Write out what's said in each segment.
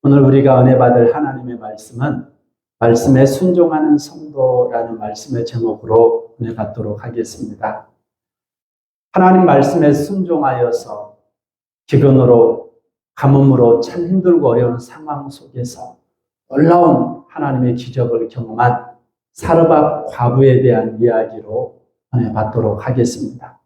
오늘 우리가 은혜 받을 하나님의 말씀은 말씀에 순종하는 성도라는 말씀의 제목으로 은혜 받도록 하겠습니다. 하나님 말씀에 순종하여서 기근으로 가뭄으로 참 힘들고 어려운 상황 속에서 놀라운 하나님의 기적을 경험한 사르밧 과부에 대한 이야기로 은혜 받도록 하겠습니다.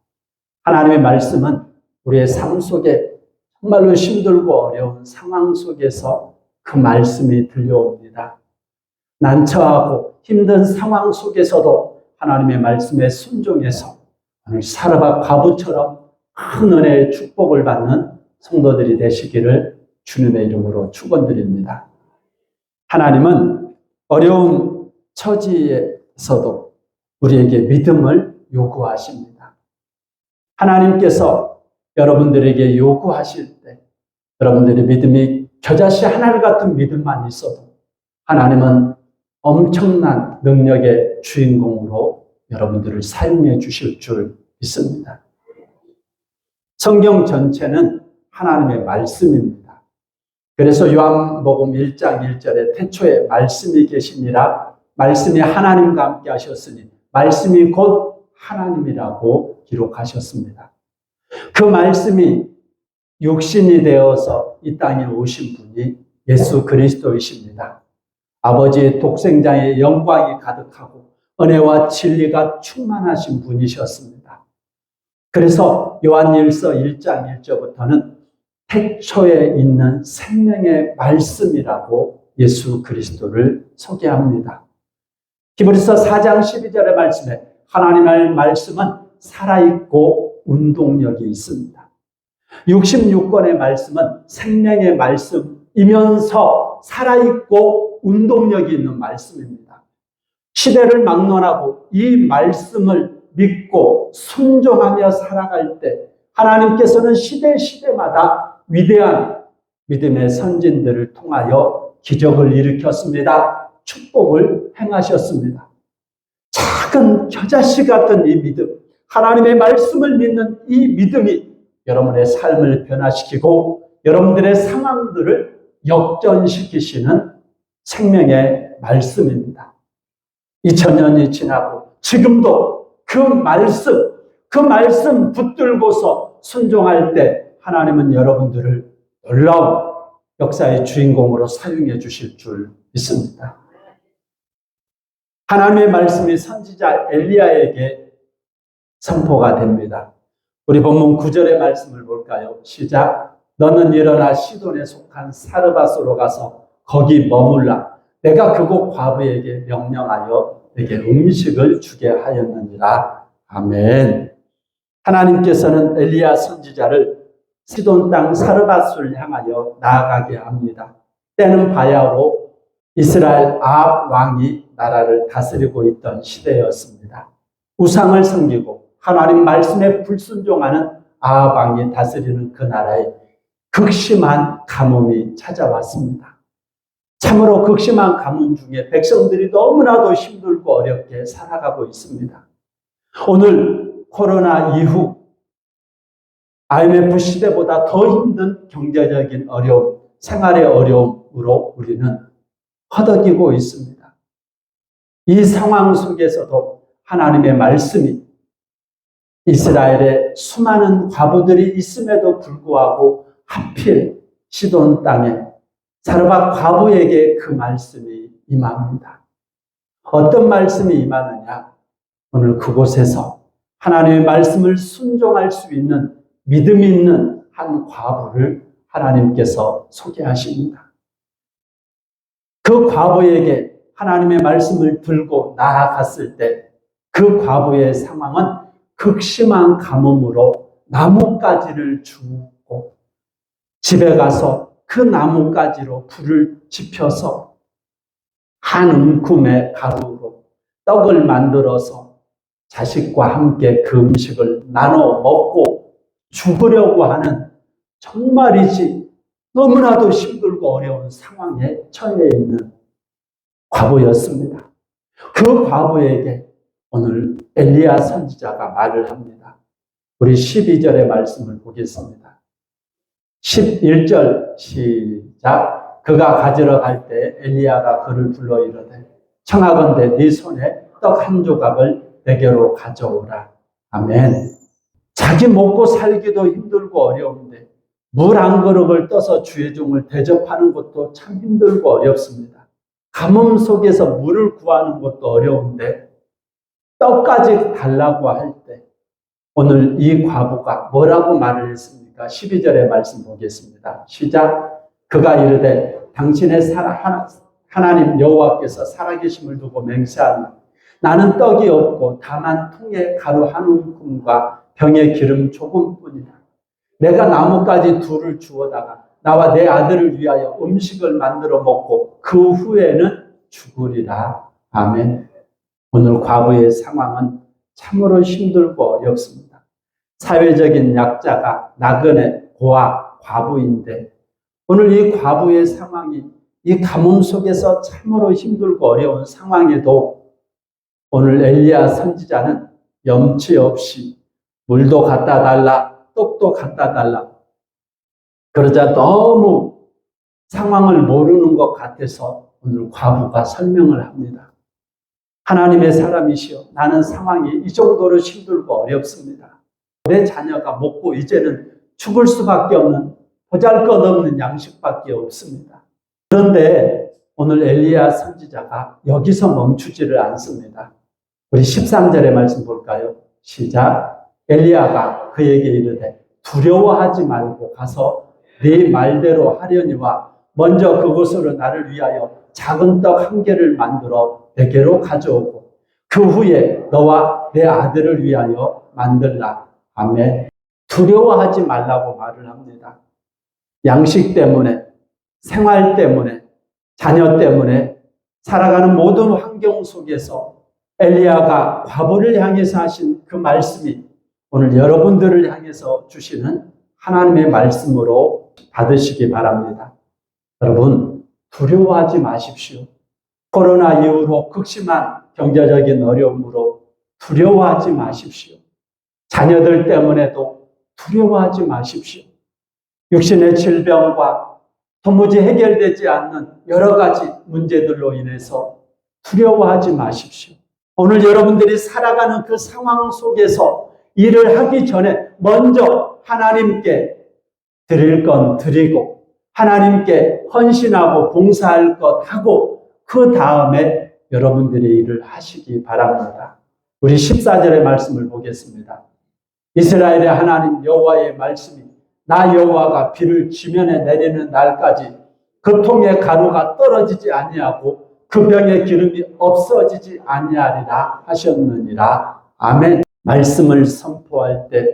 하나님의 말씀은 우리의 삶 속에 정말로 힘들고 어려운 상황 속에서 그 말씀이 들려옵니다. 난처하고 힘든 상황 속에서도 하나님의 말씀에 순종해서 오늘 사르밧 과부처럼 큰 은혜의 축복을 받는 성도들이 되시기를 주님의 이름으로 축원드립니다. 하나님은 어려운 처지에서도 우리에게 믿음을 요구하십니다. 하나님께서 여러분들에게 요구하실 때 여러분들의 믿음이 겨자씨 하나 같은 믿음만 있어도 하나님은 엄청난 능력의 주인공으로 여러분들을 사용해 주실 줄 믿습니다. 성경 전체는 하나님의 말씀입니다. 그래서 요한복음 1장 1절에 태초에 말씀이 계시니라 말씀이 하나님과 함께 하셨으니 말씀이 곧 하나님이라고 기록하셨습니다. 그 말씀이 육신이 되어서 이 땅에 오신 분이 예수 그리스도이십니다. 아버지의 독생자의 영광이 가득하고 은혜와 진리가 충만하신 분이셨습니다. 그래서 요한일서 1장 1절부터는 태초에 있는 생명의 말씀이라고 예수 그리스도를 소개합니다. 히브리서 4장 12절의 말씀에 하나님의 말씀은 살아있고 운동력이 있습니다. 66권의 말씀은 생명의 말씀이면서 살아있고 운동력이 있는 말씀입니다. 시대를 막론하고 이 말씀을 믿고 순종하며 살아갈 때 하나님께서는 시대마다 위대한 믿음의 선진들을 통하여 기적을 일으켰습니다. 축복을 행하셨습니다. 작은 겨자씨 같은 이 믿음, 하나님의 말씀을 믿는 이 믿음이 여러분의 삶을 변화시키고 여러분들의 상황들을 역전시키시는 생명의 말씀입니다. 2000년이 지나고 지금도 그 말씀 붙들고서 순종할 때 하나님은 여러분들을 놀라운 역사의 주인공으로 사용해 주실 줄 믿습니다. 하나님의 말씀이 선지자 엘리야에게 선포가 됩니다. 우리 본문 9절의 말씀을 볼까요? 시작. 너는 일어나 시돈에 속한 사르밧으로 가서 거기 머물라. 내가 그곳 과부에게 명령하여 내게 음식을 주게 하였느니라. 아멘. 하나님께서는 엘리야 선지자를 시돈 땅 사르밧을 향하여 나아가게 합니다. 때는 바야흐로 이스라엘 아합 왕이 나라를 다스리고 있던 시대였습니다. 우상을 섬기고 하나님 말씀에 불순종하는 아합 왕이 다스리는 그 나라에 극심한 가뭄이 찾아왔습니다. 참으로 극심한 가뭄 중에 백성들이 너무나도 힘들고 어렵게 살아가고 있습니다. 오늘 코로나 이후 IMF 시대보다 더 힘든 경제적인 어려움, 생활의 어려움으로 우리는 허덕이고 있습니다. 이 상황 속에서도 하나님의 말씀이 이스라엘에 수많은 과부들이 있음에도 불구하고 하필 시돈 땅에 사르밧 과부에게 그 말씀이 임합니다. 어떤 말씀이 임하느냐? 오늘 그곳에서 하나님의 말씀을 순종할 수 있는 믿음 있는 한 과부를 하나님께서 소개하십니다. 그 과부에게 하나님의 말씀을 들고 나아갔을 때 그 과부의 상황은 극심한 가뭄으로 나뭇가지를 주고 집에 가서 그 나뭇가지로 불을 지펴서 한 움큼의 가루로 떡을 만들어서 자식과 함께 그 음식을 나눠 먹고 죽으려고 하는 정말이지 너무나도 힘들고 어려운 상황에 처해 있는 과부였습니다. 그 과부에게 오늘 엘리야 선지자가 말을 합니다. 우리 12절의 말씀을 보겠습니다. 11절 시작. 그가 가지러 갈 때 엘리야가 그를 불러 이르되 청하건대 네 손에 떡 한 조각을 내게로 가져오라. 아멘. 자기 먹고 살기도 힘들고 어려운데 물 한 그릇을 떠서 주의 종을 대접하는 것도 참 힘들고 어렵습니다. 가뭄 속에서 물을 구하는 것도 어려운데 떡까지 달라고 할 때 오늘 이 과부가 뭐라고 말을 했습니까? 12절의 말씀 보겠습니다. 시작. 그가 이르되 당신의 하나님 여호와께서 살아계심을 두고 맹세하노니 나는 떡이 없고 다만 통에 가루 한 움큼과 병에 기름 조금뿐이다. 내가 나뭇가지 둘을 주워다가 나와 내 아들을 위하여 음식을 만들어 먹고 그 후에는 죽으리라. 아멘. 오늘 과부의 상황은 참으로 힘들고 어렵습니다. 사회적인 약자가 나그네, 고아, 과부인데 오늘 이 과부의 상황이 이 가뭄 속에서 참으로 힘들고 어려운 상황에도 오늘 엘리야 선지자는 염치 없이 물도 갖다 달라, 떡도 갖다 달라. 그러자 너무 상황을 모르는 것 같아서 오늘 과부가 설명을 합니다. 하나님의 사람이시여, 나는 상황이 이 정도로 힘들고 어렵습니다. 내 자녀가 먹고 이제는 죽을 수밖에 없는 보잘것없는 양식밖에 없습니다. 그런데 오늘 엘리야 선지자가 여기서 멈추지를 않습니다. 우리 13절의 말씀 볼까요? 시작. 엘리야가 그에게 이르되 두려워하지 말고 가서 네 말대로 하려니와 먼저 그곳으로 나를 위하여 작은 떡 한 개를 만들어 내게로 가져오고 그 후에 너와 내 아들을 위하여 만들라. 아멘. 두려워하지 말라고 말을 합니다. 양식 때문에, 생활 때문에, 자녀 때문에 살아가는 모든 환경 속에서 엘리야가 과부를 향해서 하신 그 말씀이 오늘 여러분들을 향해서 주시는 하나님의 말씀으로 받으시기 바랍니다. 여러분, 두려워하지 마십시오. 코로나 이후로 극심한 경제적인 어려움으로 두려워하지 마십시오. 자녀들 때문에도 두려워하지 마십시오. 육신의 질병과 도무지 해결되지 않는 여러 가지 문제들로 인해서 두려워하지 마십시오. 오늘 여러분들이 살아가는 그 상황 속에서 일을 하기 전에 먼저 하나님께 드릴 건 드리고 하나님께 헌신하고 봉사할 것 하고 그 다음에 여러분들이 일을 하시기 바랍니다. 우리 14절의 말씀을 보겠습니다. 이스라엘의 하나님 여호와의 말씀이 나 여호와가 비를 지면에 내리는 날까지 그 통에 가루가 떨어지지 아니하고 그 병에 기름이 없어지지 아니하리라 하셨느니라. 아멘. 말씀을 선포할 때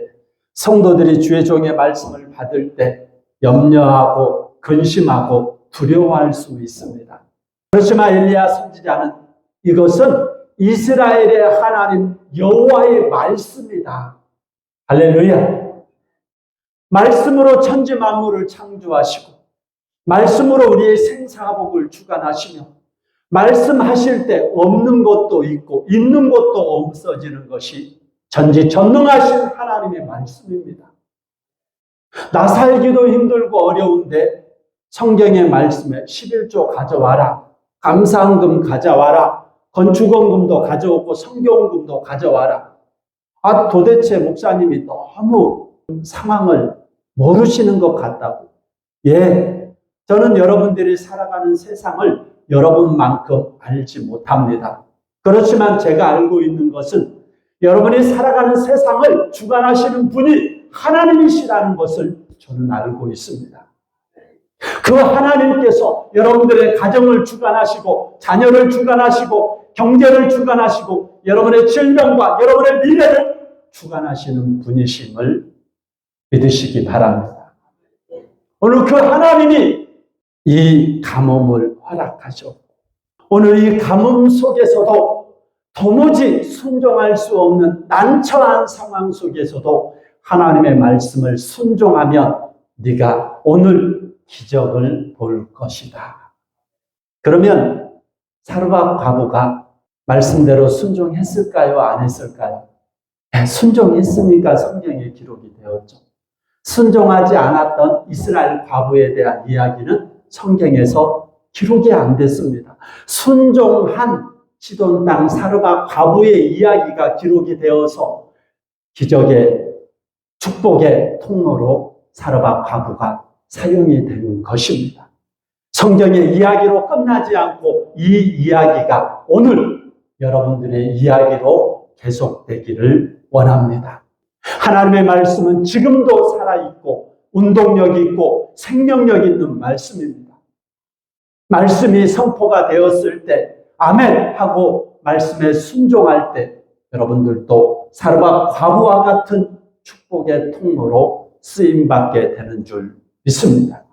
성도들이 주의 종의 말씀을 받을 때 염려하고 근심하고 두려워할 수 있습니다. 그렇지만 엘리야 선지자는 이것은 이스라엘의 하나님 여호와의 말씀이다. 할렐루야. 말씀으로 천지 만물을 창조하시고 말씀으로 우리의 생사복을 주관하시며 말씀하실 때 없는 것도 있고 있는 것도 없어지는 것이 전지전능하신 하나님의 말씀입니다. 나 살기도 힘들고 어려운데 성경의 말씀에 11조 가져와라, 감사헌금 가져와라, 건축원금도 가져오고 성경금도 가져와라. 도대체 목사님이 너무 상황을 모르시는 것 같다고. 예, 저는 여러분들이 살아가는 세상을 여러분만큼 알지 못합니다. 그렇지만 제가 알고 있는 것은 여러분이 살아가는 세상을 주관하시는 분이 하나님이시라는 것을 저는 알고 있습니다. 그 하나님께서 여러분들의 가정을 주관하시고 자녀를 주관하시고 경제를 주관하시고 여러분의 질병과 여러분의 미래를 주관하시는 분이심을 믿으시기 바랍니다. 오늘 그 하나님이 이 가뭄을 허락하셨고 오늘 이 가뭄 속에서도 도무지 순종할 수 없는 난처한 상황 속에서도 하나님의 말씀을 순종하면 네가 오늘 기적을 볼 것이다. 그러면 사르밧 과부가 말씀대로 순종했을까요? 안 했을까요? 순종했으니까 성경에 기록이 되었죠. 순종하지 않았던 이스라엘 과부에 대한 이야기는 성경에서 기록이 안 됐습니다. 순종한 시돈 땅 사르밧 과부의 이야기가 기록이 되어서 기적의 축복의 통로로 사르밧 과부가 사용이 된 것입니다. 성경의 이야기로 끝나지 않고 이 이야기가 오늘 여러분들의 이야기로 계속되기를 원합니다. 하나님의 말씀은 지금도 살아있고 운동력 있고 생명력 있는 말씀입니다. 말씀이 선포가 되었을 때 아멘 하고 말씀에 순종할 때 여러분들도 사르밧 과부와 같은 축복의 통로로 쓰임받게 되는 줄 믿습니다.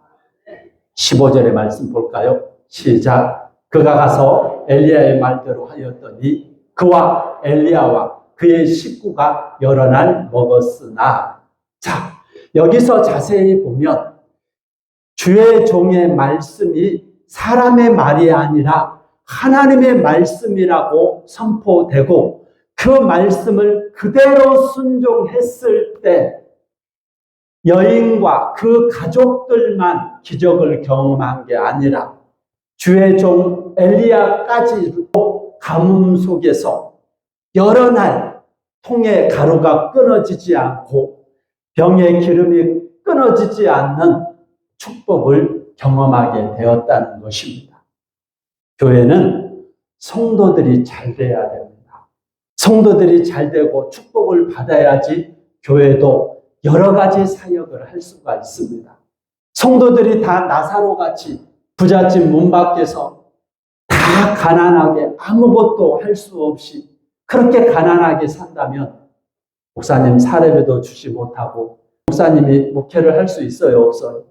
15절의 말씀 볼까요? 시작. 그가 가서 엘리야의 말대로 하였더니 그와 엘리야와 그의 식구가 여러 날 먹었으나, 자, 여기서 자세히 보면 주의 종의 말씀이 사람의 말이 아니라 하나님의 말씀이라고 선포되고 그 말씀을 그대로 순종했을 때 여인과 그 가족들만 기적을 경험한 게 아니라 주의 종 엘리야까지도 가뭄 속에서 여러 날 통의 가루가 끊어지지 않고 병의 기름이 끊어지지 않는 축복을 경험하게 되었다는 것입니다. 교회는 성도들이 잘 돼야 됩니다. 성도들이 잘 되고 축복을 받아야지 교회도 여러 가지 사역을 할 수가 있습니다. 성도들이 다 나사로같이 부잣집 문 밖에서 다 가난하게 아무것도 할 수 없이 그렇게 가난하게 산다면 목사님 사례비도 주지 못하고 목사님이 목회를 할 수 있어요? 없어요?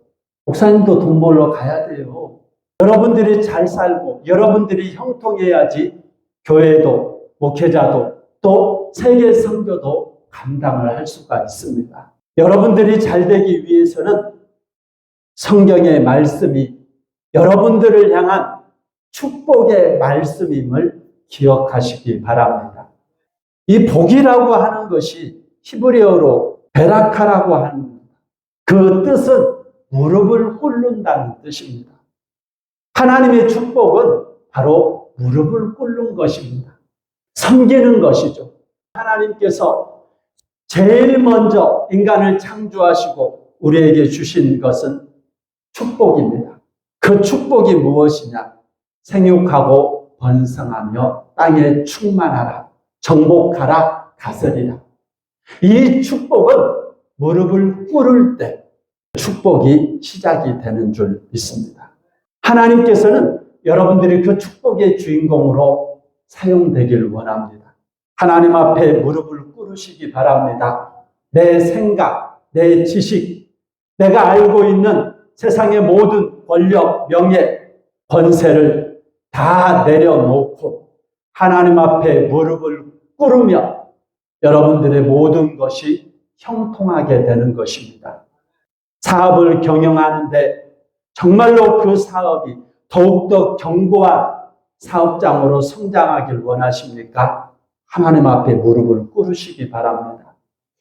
목사님도 돈 벌러 가야 돼요. 여러분들이 잘 살고 여러분들이 형통해야지 교회도 목회자도 또 세계 선교도 감당을 할 수가 있습니다. 여러분들이 잘 되기 위해서는 성경의 말씀이 여러분들을 향한 축복의 말씀임을 기억하시기 바랍니다. 이 복이라고 하는 것이 히브리어로 베라카라고 하는 그 뜻은 무릎을 꿇는다는 뜻입니다. 하나님의 축복은 바로 무릎을 꿇는 것입니다. 섬기는 것이죠. 하나님께서 제일 먼저 인간을 창조하시고 우리에게 주신 것은 축복입니다. 그 축복이 무엇이냐? 생육하고 번성하며 땅에 충만하라, 정복하라, 다스리라. 이 축복은 무릎을 꿇을 때 축복이 시작이 되는 줄 믿습니다. 하나님께서는 여러분들이 그 축복의 주인공으로 사용되기를 원합니다. 하나님 앞에 무릎을 꿇으시기 바랍니다. 내 생각, 내 지식, 내가 알고 있는 세상의 모든 권력, 명예, 권세를 다 내려놓고 하나님 앞에 무릎을 꿇으며 여러분들의 모든 것이 형통하게 되는 것입니다. 사업을 경영하는데 정말로 그 사업이 더욱더 견고한 사업장으로 성장하길 원하십니까? 하나님 앞에 무릎을 꿇으시기 바랍니다.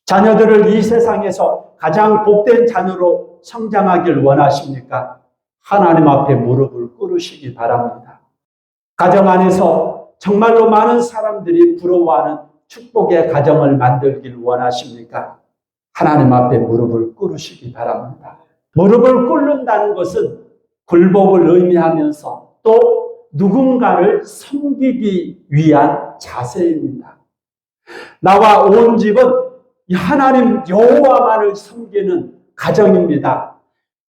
자녀들을 이 세상에서 가장 복된 자녀로 성장하길 원하십니까? 하나님 앞에 무릎을 꿇으시기 바랍니다. 가정 안에서 정말로 많은 사람들이 부러워하는 축복의 가정을 만들길 원하십니까? 하나님 앞에 무릎을 꿇으시기 바랍니다. 무릎을 꿇는다는 것은 굴복을 의미하면서 또 누군가를 섬기기 위한 자세입니다. 나와 온 집은 하나님 여호와만을 섬기는 가정입니다.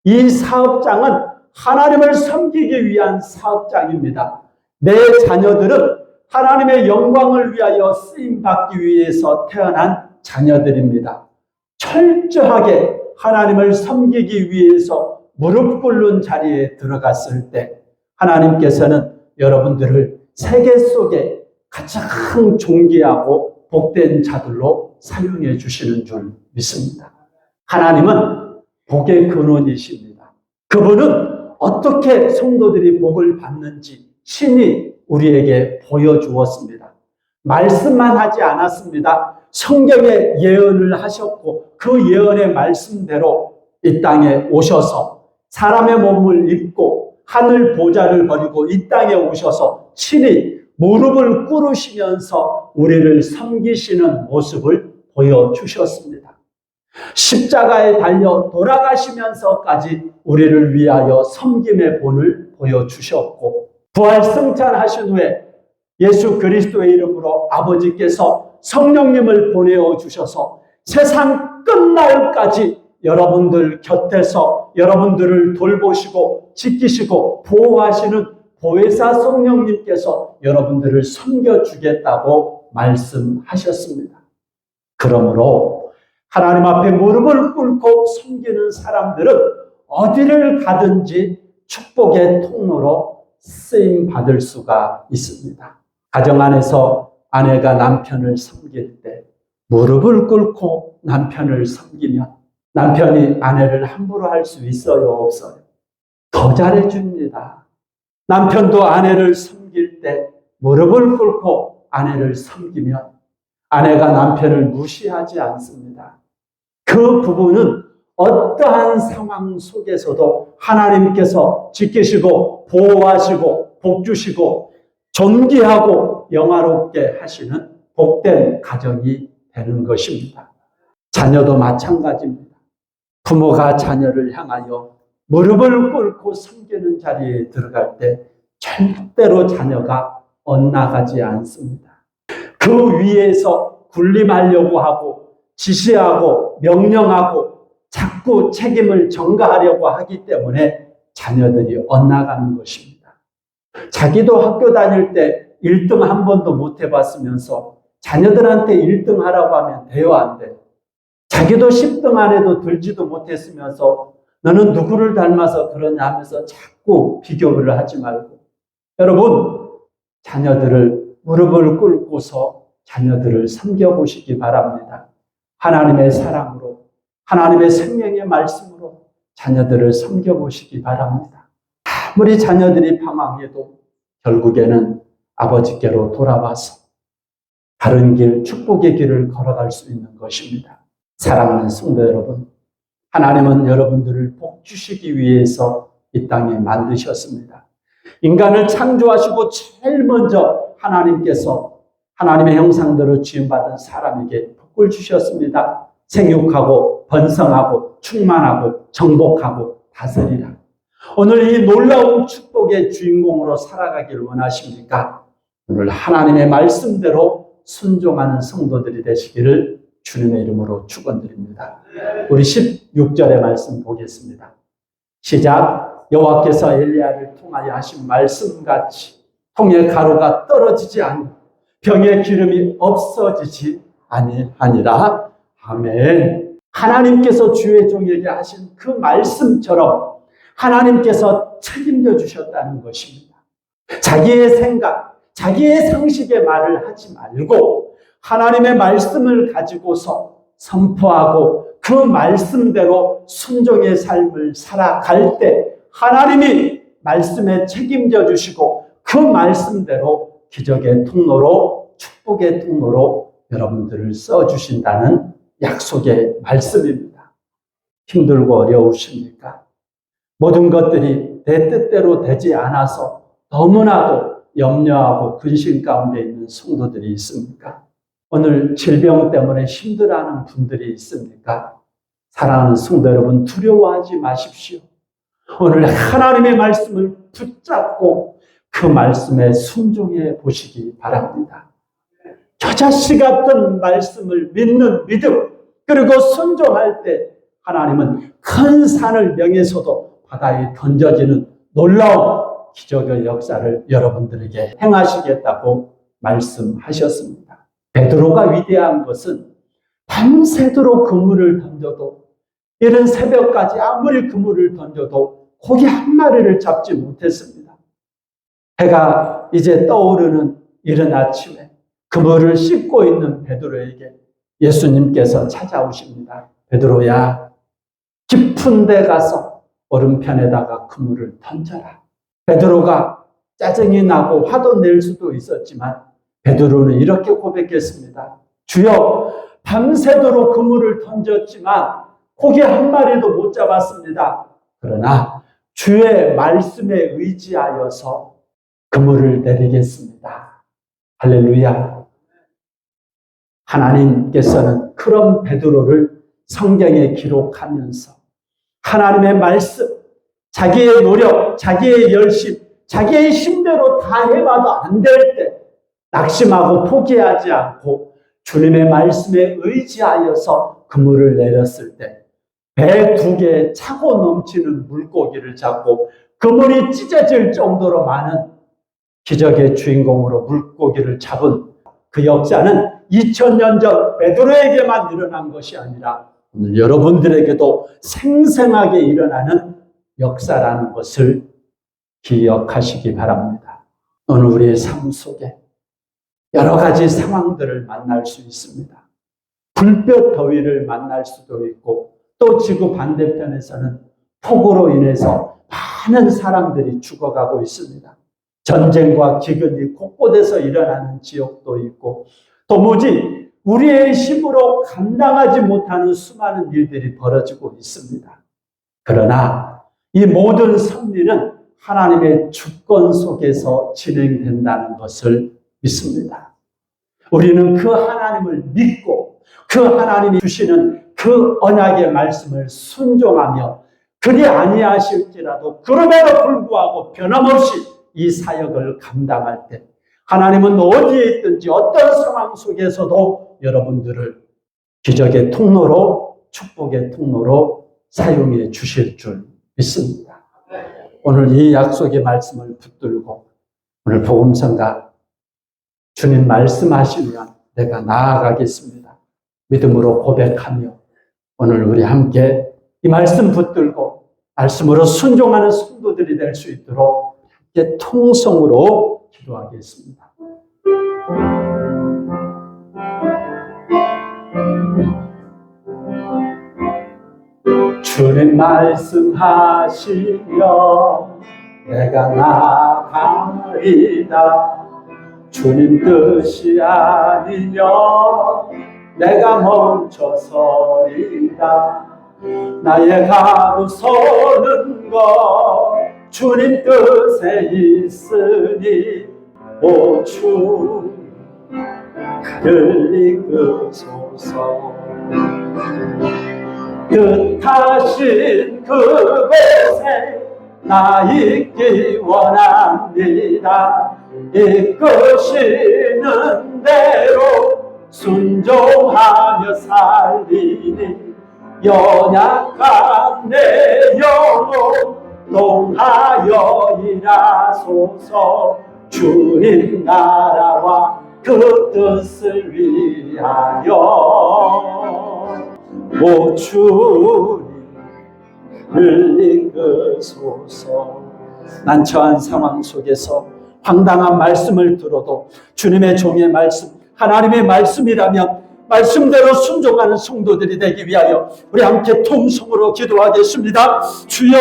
이 사업장은 하나님을 섬기기 위한 사업장입니다. 내 자녀들은 하나님의 영광을 위하여 쓰임받기 위해서 태어난 자녀들입니다. 철저하게 하나님을 섬기기 위해서 무릎 꿇는 자리에 들어갔을 때 하나님께서는 여러분들을 세계 속에 가장 존귀하고 복된 자들로 사용해 주시는 줄 믿습니다. 하나님은 복의 근원이십니다. 그분은 어떻게 성도들이 복을 받는지 신이 우리에게 보여주었습니다. 말씀만 하지 않았습니다. 성경에 예언을 하셨고 그 예언의 말씀대로 이 땅에 오셔서 사람의 몸을 입고 하늘 보좌를 버리고 이 땅에 오셔서 친히 무릎을 꿇으시면서 우리를 섬기시는 모습을 보여주셨습니다. 십자가에 달려 돌아가시면서까지 우리를 위하여 섬김의 본을 보여주셨고, 부활 승천하신 후에 예수 그리스도의 이름으로 아버지께서 성령님을 보내어 주셔서 세상 끝날까지 여러분들 곁에서 여러분들을 돌보시고 지키시고 보호하시는 보혜사 성령님께서 여러분들을 섬겨주겠다고 말씀하셨습니다. 그러므로 하나님 앞에 무릎을 꿇고 섬기는 사람들은 어디를 가든지 축복의 통로로 쓰임받을 수가 있습니다. 가정 안에서 아내가 남편을 섬길 때 무릎을 꿇고 남편을 섬기면 남편이 아내를 함부로 할 수 있어요, 없어요? 더 잘해줍니다. 남편도 아내를 섬길 때 무릎을 꿇고 아내를 섬기면 아내가 남편을 무시하지 않습니다. 그 부분은 어떠한 상황 속에서도 하나님께서 지키시고 보호하시고 복주시고 존귀하고 영화롭게 하시는 복된 가정이 되는 것입니다. 자녀도 마찬가지입니다. 부모가 자녀를 향하여 무릎을 꿇고 섬기는 자리에 들어갈 때 절대로 자녀가 엇나가지 않습니다. 그 위에서 군림하려고 하고 지시하고 명령하고 자꾸 책임을 전가하려고 하기 때문에 자녀들이 엇나가는 것입니다. 자기도 학교 다닐 때 1등 한 번도 못 해봤으면서 자녀들한테 1등 하라고 하면 돼요, 안 돼요? 자기도 10등 안에도 들지도 못했으면서 너는 누구를 닮아서 그러냐 하면서 자꾸 비교를 하지 말고, 여러분, 자녀들을 무릎을 꿇고서 자녀들을 섬겨보시기 바랍니다. 하나님의 사랑으로, 하나님의 생명의 말씀으로 자녀들을 섬겨보시기 바랍니다. 아무리 자녀들이 방황해도 결국에는 아버지께로 돌아와서 바른 길, 축복의 길을 걸어갈 수 있는 것입니다. 사랑하는 성도 여러분, 하나님은 여러분들을 복주시기 위해서 이 땅에 만드셨습니다. 인간을 창조하시고 제일 먼저 하나님께서 하나님의 형상대로 지음받은 사람에게 복을 주셨습니다. 생육하고 번성하고 충만하고 정복하고 다스리라. 오늘 이 놀라운 축복의 주인공으로 살아가기를 원하십니까? 오늘 하나님의 말씀대로 순종하는 성도들이 되시기를 주님의 이름으로 축원드립니다. 우리 16절의 말씀 보겠습니다. 시작. 여호와께서 엘리야를 통하여 하신 말씀같이 통의 가루가 떨어지지 않고 병의 기름이 없어지지 아니하니라. 아멘. 하나님께서 주의 종에게 하신 그 말씀처럼 하나님께서 책임져 주셨다는 것입니다. 자기의 생각, 자기의 상식의 말을 하지 말고 하나님의 말씀을 가지고서 선포하고 그 말씀대로 순종의 삶을 살아갈 때 하나님이 말씀에 책임져 주시고 그 말씀대로 기적의 통로로, 축복의 통로로 여러분들을 써주신다는 약속의 말씀입니다. 힘들고 어려우십니까? 모든 것들이 내 뜻대로 되지 않아서 너무나도 염려하고 근심 가운데 있는 성도들이 있습니까? 오늘 질병 때문에 힘들어하는 분들이 있습니까? 사랑하는 성도 여러분, 두려워하지 마십시오. 오늘 하나님의 말씀을 붙잡고 그 말씀에 순종해 보시기 바랍니다. 겨자씨 같은 말씀을 믿는 믿음, 그리고 순종할 때 하나님은 큰 산을 명해서도 바다에 던져지는 놀라운 기적의 역사를 여러분들에게 행하시겠다고 말씀하셨습니다. 베드로가 위대한 것은 밤새도록 그물을 던져도, 이른 새벽까지 아무리 그물을 던져도 고기 한 마리를 잡지 못했습니다. 해가 이제 떠오르는 이른 아침에 그물을 씻고 있는 베드로에게 예수님께서 찾아오십니다. 베드로야, 깊은 데 가서 오른편에다가 그물을 던져라. 베드로가 짜증이 나고 화도 낼 수도 있었지만 베드로는 이렇게 고백했습니다. 주여, 밤새도록 그물을 던졌지만 고기 한 마리도 못 잡았습니다. 그러나 주의 말씀에 의지하여서 그물을 내리겠습니다. 할렐루야. 하나님께서는 그런 베드로를 성경에 기록하면서 하나님의 말씀, 자기의 노력, 자기의 열심, 자기의 힘대로 다 해봐도 안 될 때 낙심하고 포기하지 않고 주님의 말씀에 의지하여서 그물을 내렸을 때 배 2개에 차고 넘치는 물고기를 잡고 그물이 찢어질 정도로 많은 기적의 주인공으로 물고기를 잡은 그 역사는 2000년 전 베드로에게만 일어난 것이 아니라 오늘 여러분들에게도 생생하게 일어나는 역사라는 것을 기억하시기 바랍니다. 오늘 우리의 삶 속에 여러 가지 상황들을 만날 수 있습니다. 불볕 더위를 만날 수도 있고 또 지구 반대편에서는 폭우로 인해서 많은 사람들이 죽어가고 있습니다. 전쟁과 기근이 곳곳에서 일어나는 지역도 있고 도무지 우리의 힘으로 감당하지 못하는 수많은 일들이 벌어지고 있습니다. 그러나 이 모든 섭리는 하나님의 주권 속에서 진행된다는 것을 믿습니다. 우리는 그 하나님을 믿고 그 하나님이 주시는 그 언약의 말씀을 순종하며 그리 아니하실지라도 그럼에도 불구하고 변함없이 이 사역을 감당할 때 하나님은 어디에 있든지 어떤 상황 속에서도 여러분들을 기적의 통로로 축복의 통로로 사용해 주실 줄 믿습니다. 오늘 이 약속의 말씀을 붙들고 오늘 복음성가 주님 말씀하시면 내가 나아가겠습니다. 믿음으로 고백하며 오늘 우리 함께 이 말씀 붙들고 말씀으로 순종하는 성도들이 될 수 있도록 함께 통성으로 기도하겠습니다. 주님 말씀하시며 내가 나아가리다. 주님 뜻이 아니면 내가 멈춰서리다. 나의 가고 서는 것 주님 뜻에 있으니 오 주 나를 이끄소서. 뜻하신 그곳에 나 있기 원합니다. 이끄시는 대로 순종하며 살리니 연약한 내 영혼 동하여 일하소서. 주님 나라와 그 뜻을 위하여 오 주님을 이끄소서. 난처한 상황 속에서 황당한 말씀을 들어도 주님의 종의 말씀, 하나님의 말씀이라면 말씀대로 순종하는 성도들이 되기 위하여 우리 함께 통성으로 기도하겠습니다. 주여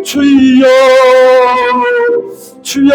주여 주여